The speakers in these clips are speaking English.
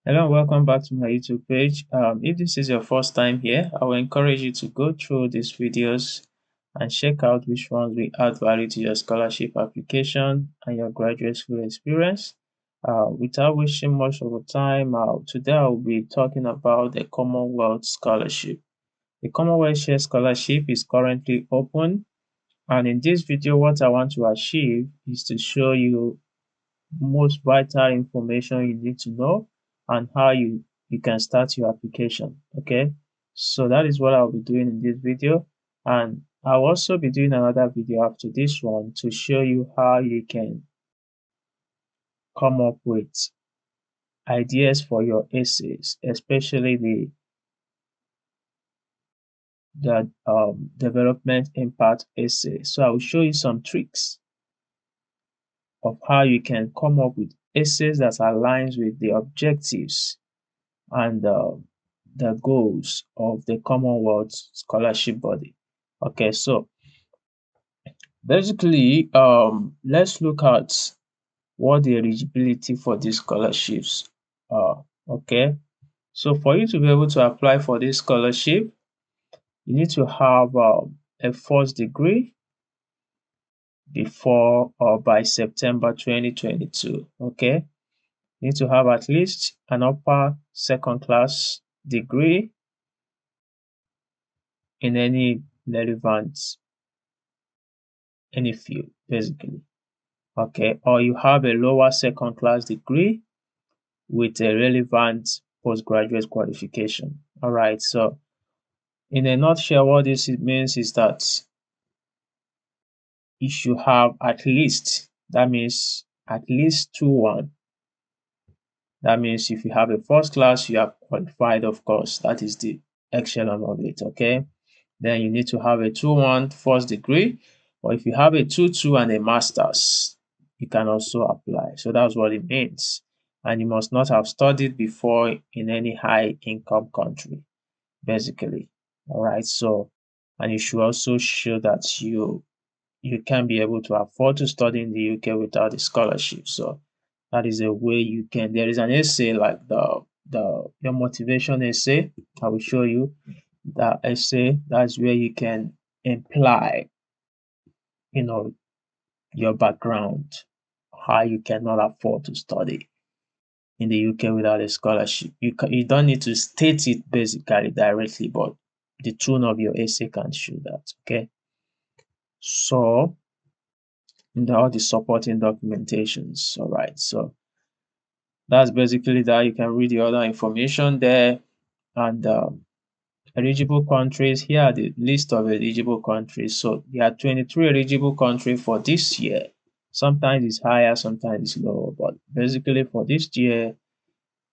Hello and welcome back to my YouTube page. If this is your first time here, I will encourage you to go through these videos and check out which ones will add value to your scholarship application and your graduate school experience. Without wasting much of the time, today I will be talking about the Commonwealth Scholarship. The Commonwealth Shared Scholarship is currently open, and in this video, what I want to achieve is to show you most vital information you need to know and how you can start your application. Okay, so that is what I'll be doing in this video, and I'll also be doing another video after this one to show you how you can come up with ideas for your essays, especially the development impact essay. So I will show you some tricks of how you can come up with essays that aligns with the objectives and the goals of the Commonwealth Scholarship Body. Okay, so basically, let's look at what the eligibility for these scholarships are. Okay, so for you to be able to apply for this scholarship, you need to have a first degree before or by September 2022. Okay, you need to have at least an upper second class degree in any field, basically. Okay, or you have a lower second class degree with a relevant postgraduate qualification. All right, so in a nutshell, what this means is that you should have at least, that means at least 2-1. That means if you have a first class, you are qualified, of course. That is the echelon of it, okay? Then you need to have a 2-1 first degree, or if you have a 2-2 and a master's, you can also apply. So that's what it means. And you must not have studied before in any high income country, basically. All right. So, and you should also show that you can be able to afford to study in the UK without a scholarship. So that is a way you can. There is an essay like your motivation essay. I will show you that essay. That's where you can imply, you know, your background, how you cannot afford to study in the UK without a scholarship. You don't need to state it basically directly, but the tone of your essay can show that. Okay. So all the supporting documentations. All right. So that's basically that. You can read the other information there, and eligible countries. Here are the list of eligible countries. So there are 23 eligible countries for this year. Sometimes it's higher, sometimes it's lower, but basically for this year,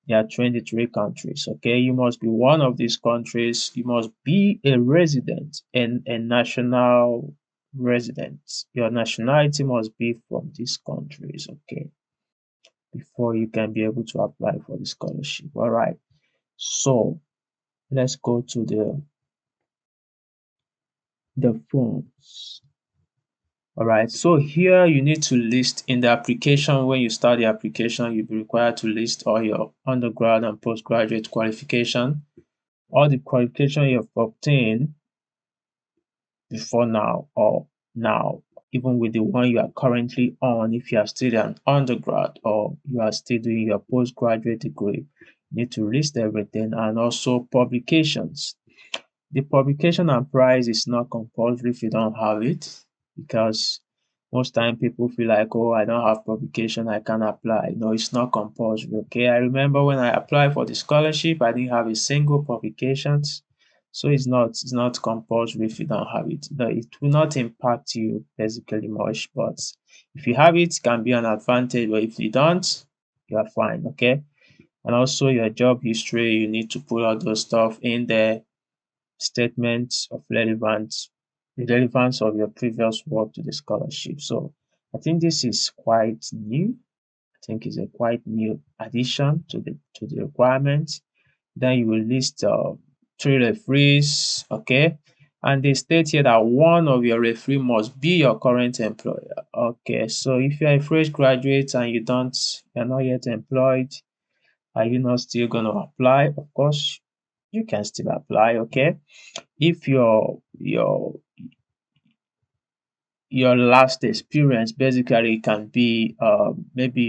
there are 23 countries. Okay, you must be one of these countries. You must be a resident and a national resident. Your nationality must be from these countries. Okay, before you can be able to apply for the scholarship. All right. So let's go to the forms. All right. So here you need to list in the application. When you start the application, you'll be required to list all your undergrad and postgraduate qualification, all the qualification you've obtained before now or now, even with the one you are currently on. If you are still an undergrad or you are still doing your postgraduate degree, you need to list everything, and also publications. The publication and price is not compulsory if you don't have it, because most time people feel like, oh, I don't have publication, I can't apply. No, it's not compulsory. Okay, I remember when I applied for the scholarship, I didn't have a single publications. So it's not compulsory if you don't have it. It will not impact you basically much, but if you have it, it can be an advantage. But if you don't, you are fine. Okay, and also your job history, you need to put all those stuff in there, statements of the relevance of your previous work to the scholarship. So I think this is quite new. I think it's a quite new addition to the requirement. Then you will list 3 referees, okay? And they state here that one of your referee must be your current employer. Okay, so if you're a fresh graduate and you're not yet employed, Are you not still going to apply? Of course, you can still apply, okay? If your last experience basically can be maybe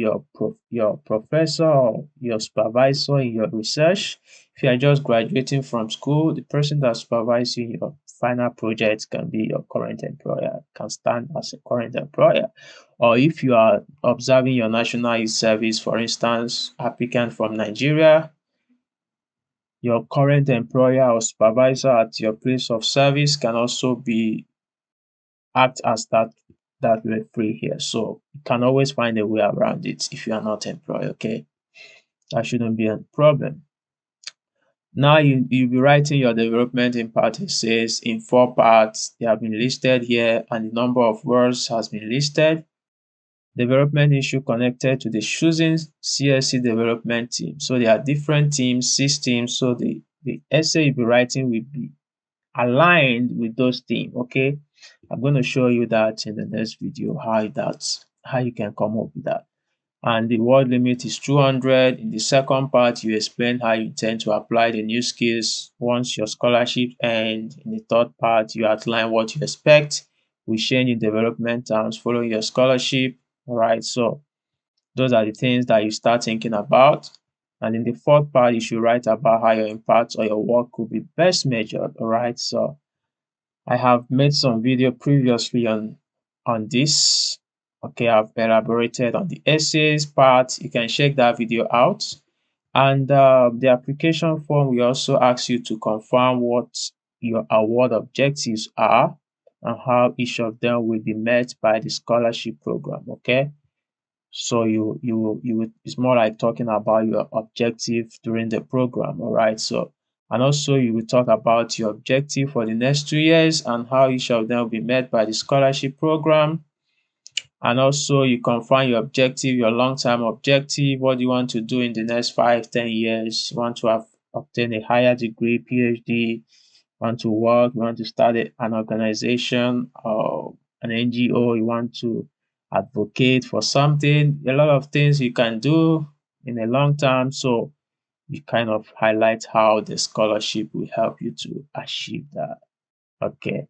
your professor or your supervisor in your research. If you are just graduating from school, the person that supervises you in your final project can be your current employer, can stand as a current employer. Or if you are observing your national youth service, for instance, applicant from Nigeria, your current employer or supervisor at your place of service can also be act as that referee here. So you can always find a way around it if you are not employed, okay? That shouldn't be a problem. Now you'll be writing your development impact essays in 4 parts. They have been listed here and the number of words has been listed. Development issue connected to the choosing CSC development team. So there are different teams, 6 teams. So the essay you'll be writing will be aligned with those themes, okay? I'm going to show you that in the next video, how you can come up with that. And the word limit is 200. In the second part, you explain how you intend to apply the new skills once your scholarship ends. In the third part, you outline what you expect with change in development terms following your scholarship. All right, so those are the things that you start thinking about. And in the fourth part, you should write about how your impact or your work could be best measured. All right, so I have made some video previously on this. Okay, I've elaborated on the essays part. You can check that video out. And the application form will also ask you to confirm what your award objectives are and how each of them will be met by the scholarship program. Okay, so it's more like talking about your objective during the program. All right, so and also you will talk about your objective for the next 2 years and how each of them will be met by the scholarship program. And also you confine your objective, your long-term objective, what you want to do in the next 5, 10 years. You want to have obtain a higher degree, PhD, want to work, you want to start an organization or an NGO, you want to advocate for something, a lot of things you can do in a long term. So you kind of highlight how the scholarship will help you to achieve that. Okay.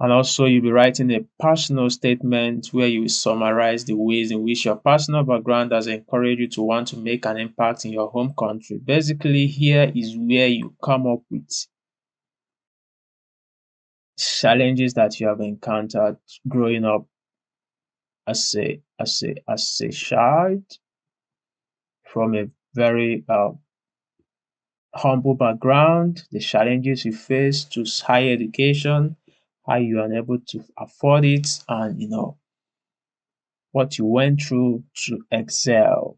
And also you'll be writing a personal statement where you will summarize the ways in which your personal background has encouraged you to want to make an impact in your home country. Basically, here is where you come up with challenges that you have encountered growing up as a child from a very humble background, the challenges you face to higher education, how you are able to afford it, and what you went through to excel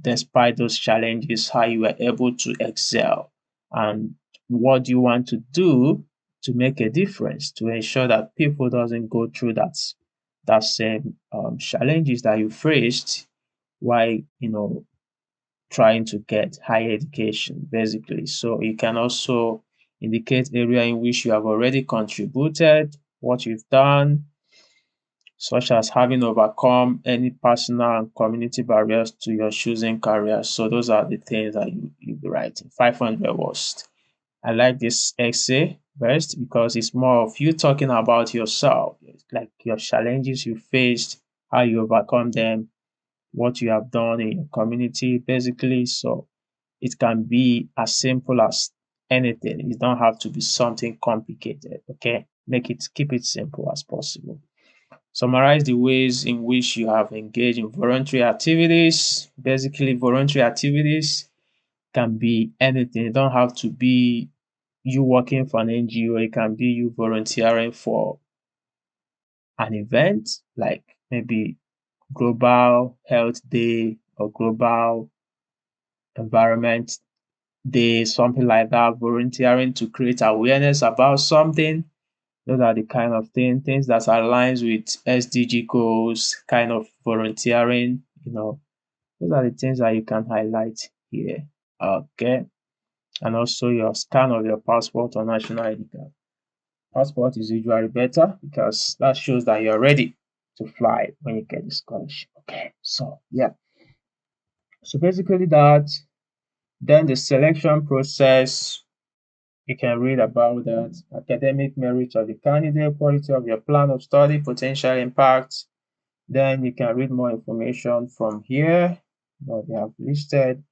despite those challenges, how you were able to excel, and what you want to do to make a difference to ensure that people doesn't go through that same challenges that you faced while trying to get higher education basically. So you can also indicate area in which you have already contributed, what you've done, such as having overcome any personal and community barriers to your choosing career. So those are the things that you'll be writing. 500 words. I like this essay best because it's more of you talking about yourself, like your challenges you faced, how you overcome them, what you have done in your community, basically. So it can be as simple as anything. It don't have to be something complicated. Okay, keep it simple as possible. Summarize the ways in which you have engaged in voluntary activities. Basically, voluntary activities can be anything. It don't have to be you working for an NGO. It can be you volunteering for an event like maybe Global Health Day or Global Environment Day, something like that, volunteering to create awareness about something. Those are the kind of things that aligns with SDG goals, kind of volunteering, those are the things that you can highlight here. Okay. And also your scan of your passport or national ID card. Passport is usually better because that shows that you're ready to fly when you get the scholarship. Okay. So yeah. So basically that, then the selection process, you can read about that, academic merit of the candidate, quality of your plan of study, potential impact. Then you can read more information from here. They have listed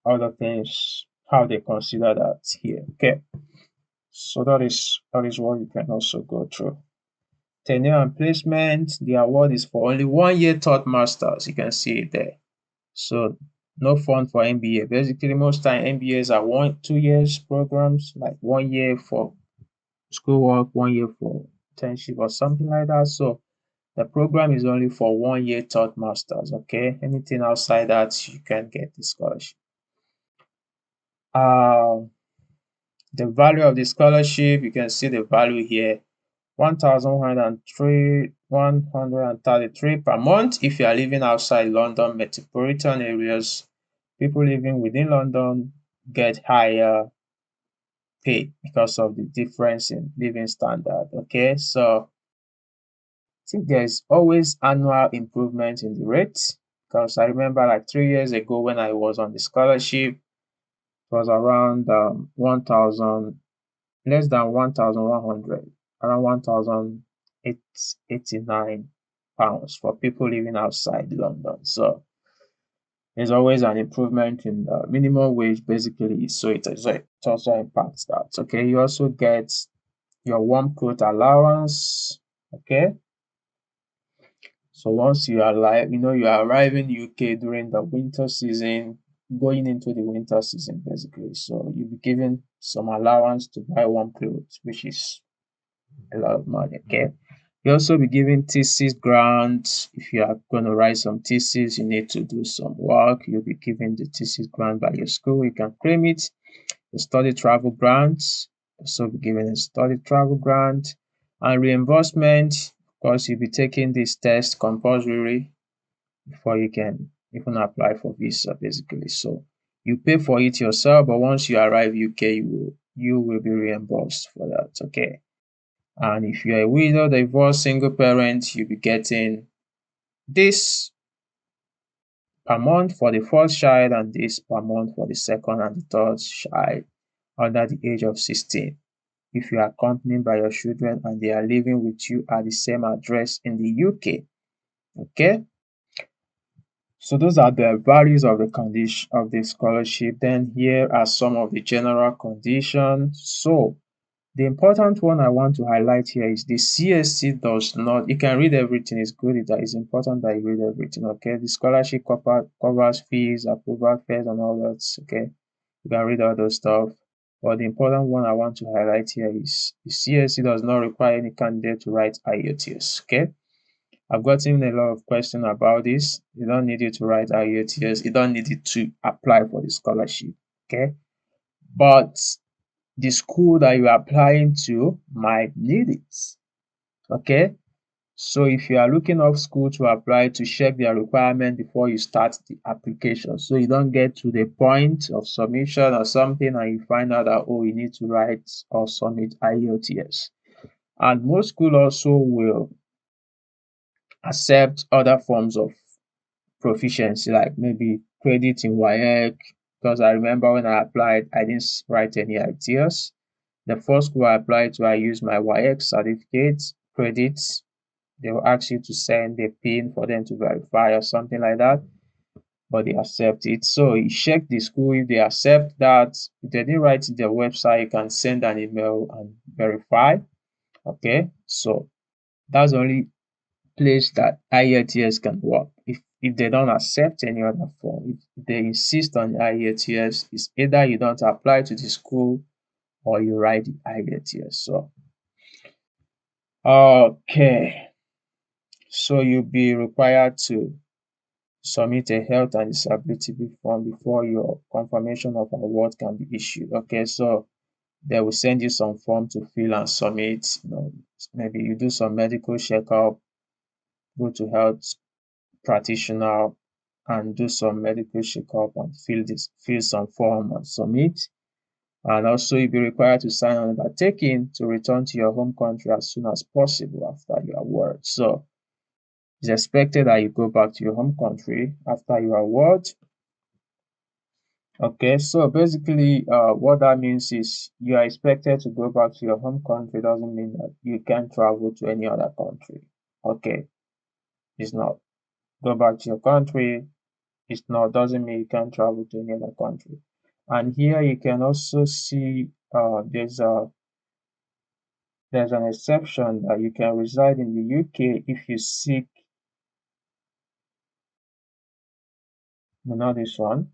other things, how they consider that here. Okay. So that is what you can also go through. Tenure and placement, the award is for only 1 year third masters. You can see it there. So no fund for MBA. Basically, most time MBAs are 2 years programs, like 1 year for schoolwork, 1 year for internship or something like that. So the program is only for 1 year third masters. Okay, anything outside that you can get the scholarship. Uh, the value of the scholarship, you can see the value here. 1,133 per month if you are living outside London metropolitan areas. People living within London get higher pay because of the difference in living standard. Okay, so I think there's always annual improvement in the rate, because I remember like 3 years ago when I was on the scholarship, it was around 1,000, less than 1,100, around 1,089 pounds for people living outside London. So there's always an improvement in the minimum wage, basically. So it also impacts that. Okay, you also get your warm coat allowance. Okay, so once you are you are arriving UK during the winter season, going into the winter season, basically. So you'll be given some allowance to buy warm clothes, which is a lot of money. Okay. You also be given thesis grant. If you are going to write some thesis, you need to do some work. You'll be given the thesis grant by your school. You can claim it. The study travel grants, also be given a study travel grant, and reimbursement. Of course, you'll be taking this test compulsory before you can even apply for visa, basically. So you pay for it yourself, but once you arrive UK, you will be reimbursed for that. Okay. And if you're a widow, divorced, single parent, you'll be getting this per month for the first child and this per month for the second and the third child under the age of 16. If you are accompanied by your children and they are living with you at the same address in the UK. Okay. So those are the values of the condition of the scholarship. Then here are some of the general conditions. So the important one I want to highlight here is the CSC does not, you can read everything, it's good, it's important that you read everything, okay? The scholarship covers fees, approval fees, and all that, okay? You can read all those stuff. But the important one I want to highlight here is the CSC does not require any candidate to write IELTS, okay? I've gotten a lot of questions about this. You don't need you to write IELTS, you don't need it to apply for the scholarship, okay? But the school that you are applying to might need it. Okay. So if you are looking up school to apply, to check their requirement before you start the application. So you don't get to the point of submission or something and you find out that, oh, you need to write or submit IELTS. And most schools also will accept other forms of proficiency, like maybe credit in WAEC, because I remember when I applied, I didn't write any IELTS. The first school I applied to, I used my WAEC certificate, credits. They will ask you to send a PIN for them to verify or something like that, but they accept it. So you check the school. If they accept that, if they didn't write it their website, you can send an email and verify. Okay, so that's the only place that IELTS can work. If they don't accept any other form, if they insist on IELTS, it's either you don't apply to the school or you write the IELTS. So okay, so you'll be required to submit a health and disability form before your confirmation of award can be issued. Okay, so they will send you some form to fill and submit. Maybe you do some medical checkup, go to health practitioner and do some medical checkup and fill some form and submit. And also you'll be required to sign an undertaking to return to your home country as soon as possible after your award. So It's expected that you go back to your home country after your award. Okay, so basically, what that means is you are expected to go back to your home country. Doesn't mean that you can travel to any other country. Okay, it's not. Go back to your country. It's not. Doesn't mean you can travel to any other country. And here you can also see there's an exception that you can reside in the UK if you seek, no, not this one.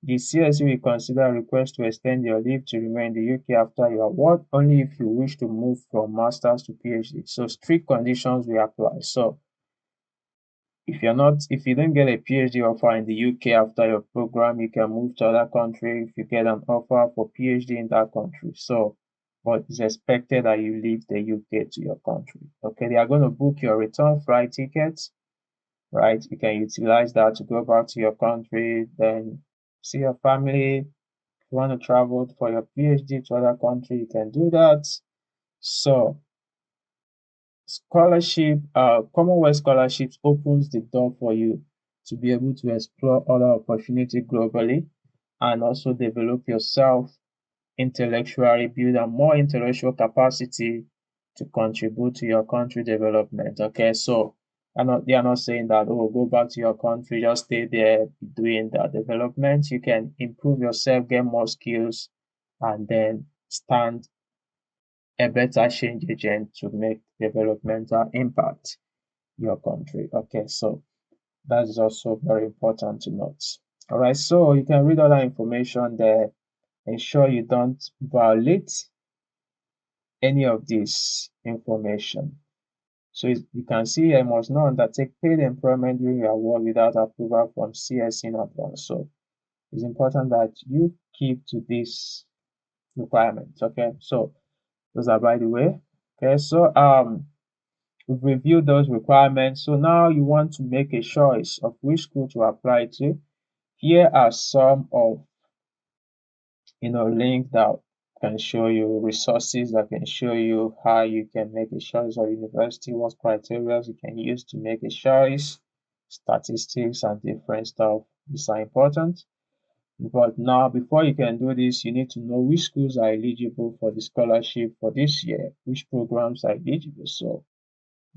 The CSE will consider a request to extend your leave to remain in the UK after your award only if you wish to move from master's to PhD. So strict conditions will apply. So if you don't get a PhD offer in the UK after your program, you can move to other country if you get an offer for PhD in that country. So, but it's expected that you leave the UK to your country. Okay, they are going to book your return flight tickets, right? You can utilize that to go back to your country, then see your family. If you want to travel for your PhD to other country, you can do that. So scholarship, Commonwealth scholarships opens the door for you to be able to explore other opportunities globally and also develop yourself intellectually, build a more intellectual capacity to contribute to your country development. Okay, so they are not saying that, oh, go back to your country, just stay there doing that development. You can improve yourself, get more skills, and then stand a better change agent to make developmental impact your country. Okay, so that is also very important to note. All right, so you can read all that information there. Ensure you don't violate any of this information. So you can see I must not undertake paid employment during your work without approval from CSE in advance. So it's important that you keep to these requirements. Okay, so those are by the way. Okay, so we've reviewed those requirements. So now you want to make a choice of which school to apply to. Here are some of links that can show you resources that can show you how you can make a choice of university, what criteria you can use to make a choice, statistics and different stuff. These are important. But now, before you can do this, you need to know which schools are eligible for the scholarship for this year, which programs are eligible. So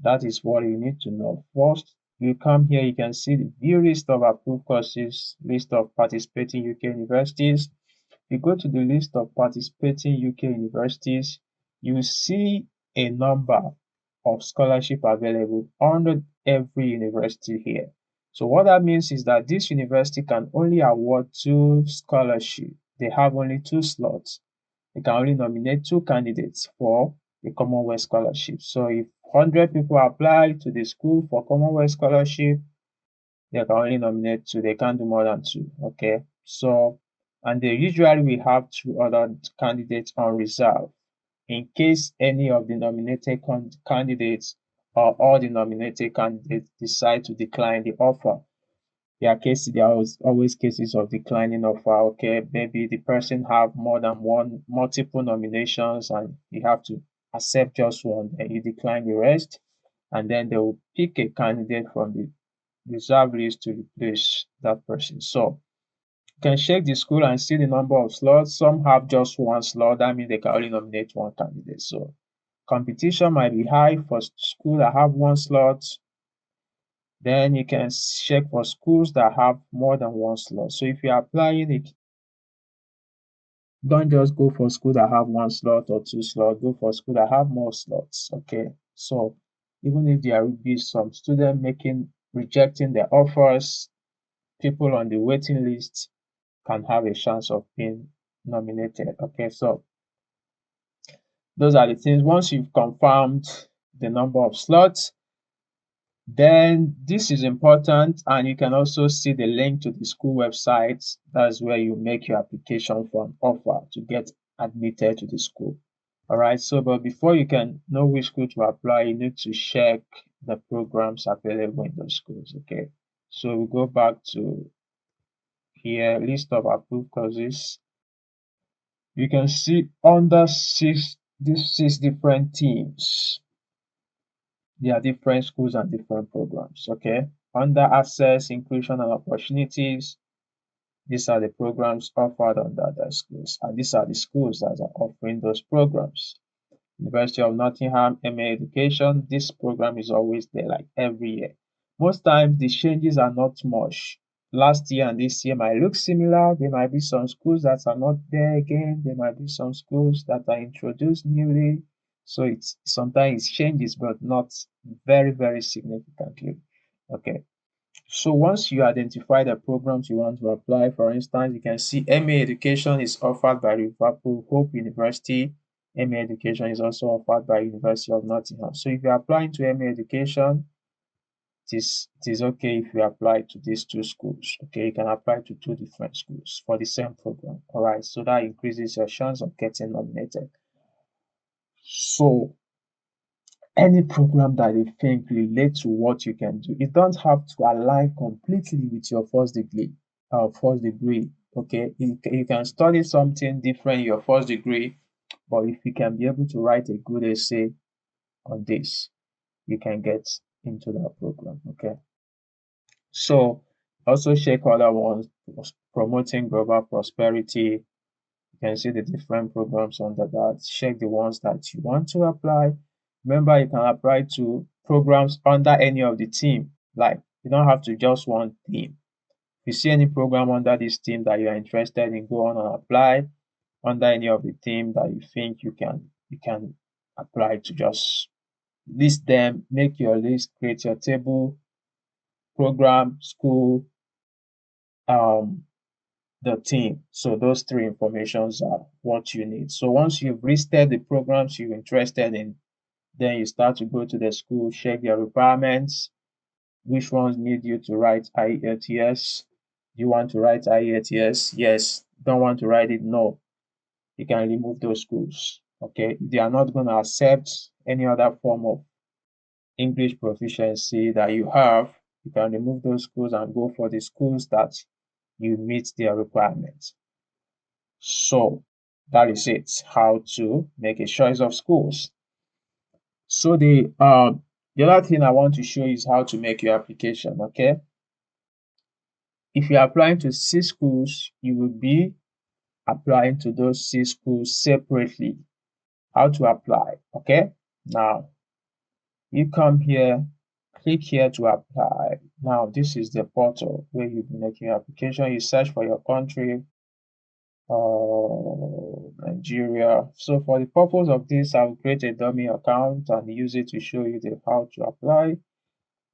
that is what you need to know. First, you come here, you can see the view list of approved courses, list of participating UK universities. You go to the list of participating UK universities, you see a number of scholarship available under every university here. So what that means is that this university can only award 2 scholarships. They have only 2 slots. They can only nominate 2 candidates for the Commonwealth Scholarship. So if 100 people apply to the school for Commonwealth Scholarship, they can only nominate 2. They can't do more than 2. Okay. So, and they usually will have 2 other candidates on reserve in case any of the nominated candidates or all the nominated candidates decide to decline the offer. There are always cases of declining offer. Okay, maybe the person have more than multiple nominations and you have to accept just one, and you decline the rest, and then they will pick a candidate from the reserve list to replace that person. So you can check the school and see the number of slots. Some have just 1 slot. That means they can only nominate 1 candidate. So competition might be high for school that have 1 slot. Then you can check for schools that have more than 1 slot. So if you're applying, don't just go for school that have 1 slot or 2 slots. Go for school that have more slots. Okay. So even if there will be some student rejecting their offers, people on the waiting list can have a chance of being nominated. Okay, so those are the things. Once you've confirmed the number of slots, then this is important, and you can also see the link to the school website. That's where you make your application for an offer to get admitted to the school. All right, so but before you can know which school to apply, you need to check the programs available in those schools. Okay, so we go back to here, list of approved courses. You can see under these 6 different teams. There are different schools and different programs. Okay. Under access, inclusion, and opportunities, these are the programs offered under the schools, and these are the schools that are offering those programs. University of Nottingham, MA Education, this program is always there, like every year. Most times the changes are not much. Last year and this year might look similar. There might be some schools that are not there again. There might be some schools that are introduced newly. So it's sometimes it changes, but not very, very significantly. Okay. So once you identify the programs you want to apply, for instance, you can see MA Education is offered by Liverpool Hope University. MA Education is also offered by University of Nottingham. So if you're applying to MA Education, it is okay if you apply to these two schools. Okay, you can apply to two different schools for the same program. All right, so that increases your chance of getting nominated. So any program that you think relates to what you can do, it don't have to align completely with your first degree. Okay, you can study something different in your first degree, but if you can be able to write a good essay on this, you can get into that program. Okay, so also check other ones: promoting global prosperity. You can see the different programs under that. Check the ones that you want to apply. Remember, you can apply to programs under any of the team. Like, you don't have to just one team. If you see any program under this team that you are interested in, go on and apply under any of the team that you think you can apply to. Just list them, make your list, create your table, program, school, um, the team. So those three informations are what you need. So once you've listed the programs you're interested in, then you start to go to the school, check their requirements, which ones need you to write IELTS. Do you want to write IELTS? Yes. Don't want to write it? No. You can remove those schools. Okay. If they are not going to accept any other form of English proficiency that you have, you can remove those schools and go for the schools that you meet their requirements. So that is it, how to make a choice of schools. So the other thing I want to show you is how to make your application. Okay. If you're applying to 6 schools, you will be applying to those 6 schools separately. How to apply? Okay. Now you come here, click here to apply. Now this is the portal where you'll be making your application. You search for your country, Nigeria. So for the purpose of this, I'll create a dummy account and use it to show you how to apply.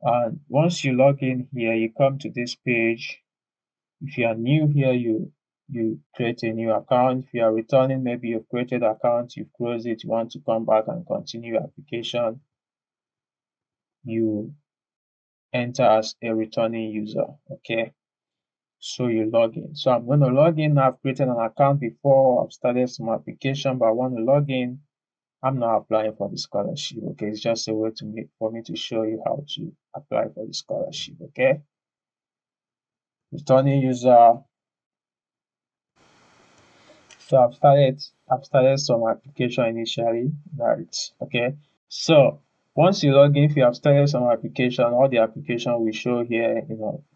And once you log in here, you come to this page. If you are new here, you create a new account. If you are returning, maybe you've created an account, you've closed it, you want to come back and continue your application, you enter as a returning user. Okay. So you log in. So I'm going to log in. I've created an account before. I've started some application, but I want to log in. I'm not applying for the scholarship. Okay, it's just a way for me to show you how to apply for the scholarship. Okay, returning user. So I've started some application initially. Right. Okay. So once you log in, if you have started some application, all the application will show here.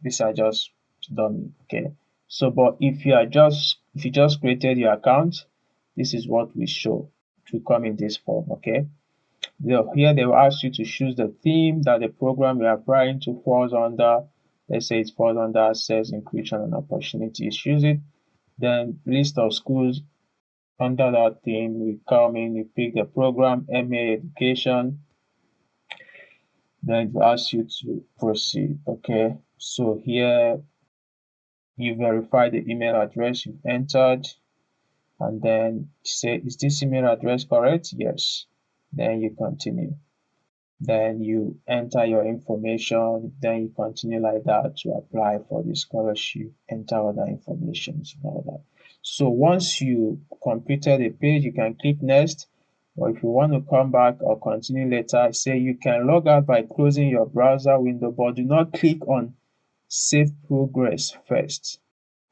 These are just done. Okay. So, but if you just created your account, this is what we show to come in this form. Okay. Here they will ask you to choose the theme that the program you're applying to falls under. Let's say it falls under access, inclusion, and opportunities. Choose it. Then list of schools under that theme. We come in, we pick the program, MA Education. Then it will ask you to proceed. Okay. So here you verify the email address you've entered, and then say, is this email address correct? Yes. Then you continue. Then you enter your information, then you continue like that to apply for the scholarship, enter other information and all that. So once you completed the page, you can click next, or if you want to come back or continue later, say you can log out by closing your browser window, but do not click on save progress first.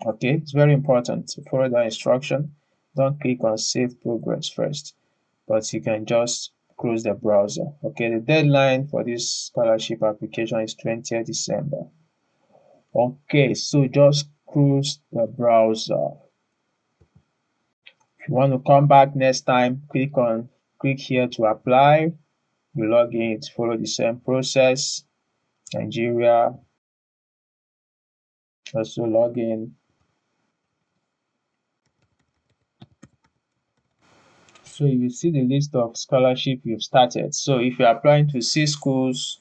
Okay, it's very important to follow that instruction. Don't click on save progress first, but you can just close the browser. Okay, the deadline for this scholarship application is 20th December. Okay, so just close the browser. If you want to come back next time, click here to apply. You log in, follow the same process. Nigeria, also log in. So you will see the list of scholarship you've started. So if you're applying to 6 schools,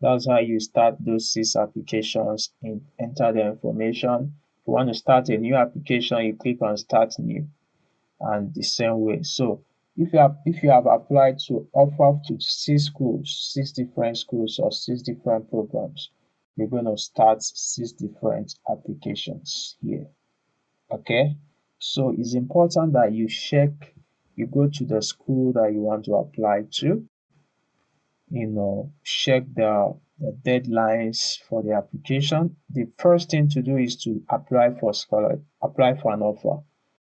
that's how you start those 6 applications and enter the information. If you want to start a new application, you click on start new, and the same way. So if you have applied to offer to 6 schools, 6 different schools or 6 different programs, you're going to start 6 different applications here. Okay, so it's important that you you go to the school that you want to apply to, check the deadlines for the application. The first thing to do is to apply for an offer,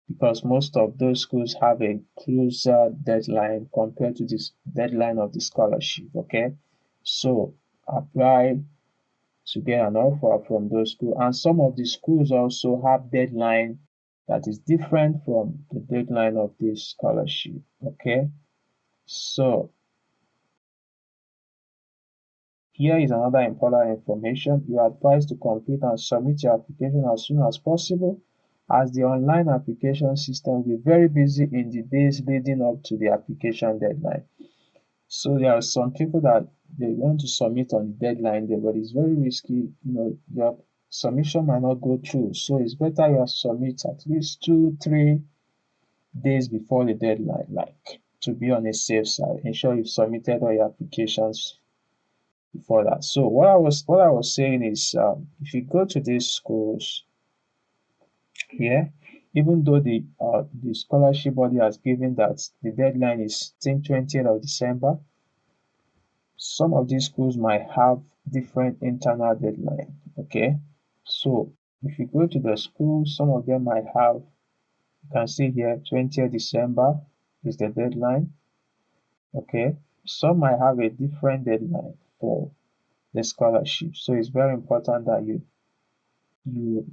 because most of those schools have a closer deadline compared to this deadline of the scholarship. Okay, so apply to get an offer from those schools, and some of the schools also have deadline that is different from the deadline of this scholarship. Okay, so here is another important information. You are advised to complete and submit your application as soon as possible, as the online application system will be very busy in the days leading up to the application deadline. So there are some people that they want to submit on the deadline day, but it's very risky. Your submission might not go through. So it's better you submit at least 2-3 days before the deadline, like to be on a safe side. Ensure you've submitted all your applications before that. So what I was saying is, if you go to these schools here, even though the scholarship body has given that the deadline is, I think, 20th of December, some of these schools might have different internal deadline. Okay, so if you go to the school, some of them might have, you can see here, 20th December is the deadline. Okay, some might have a different deadline for the scholarship. So it's very important that you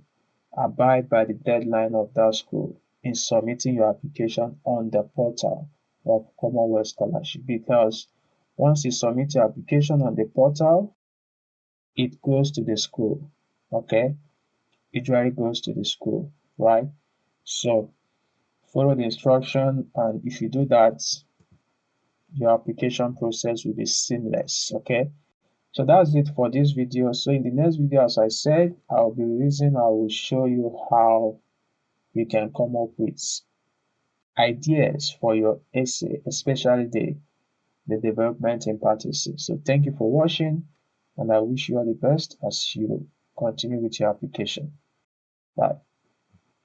abide by the deadline of that school in submitting your application on the portal of Commonwealth Scholarship, because once you submit your application on the portal, it goes to the school. Okay, it usually goes to the school, right? So follow the instruction, and if you do that, your application process will be seamless. Okay, so that's it for this video. So in the next video, as I said, I will show you how you can come up with ideas for your essay, especially the development in part essay. So thank you for watching, and I wish you all the best as you continue with your application. Bye.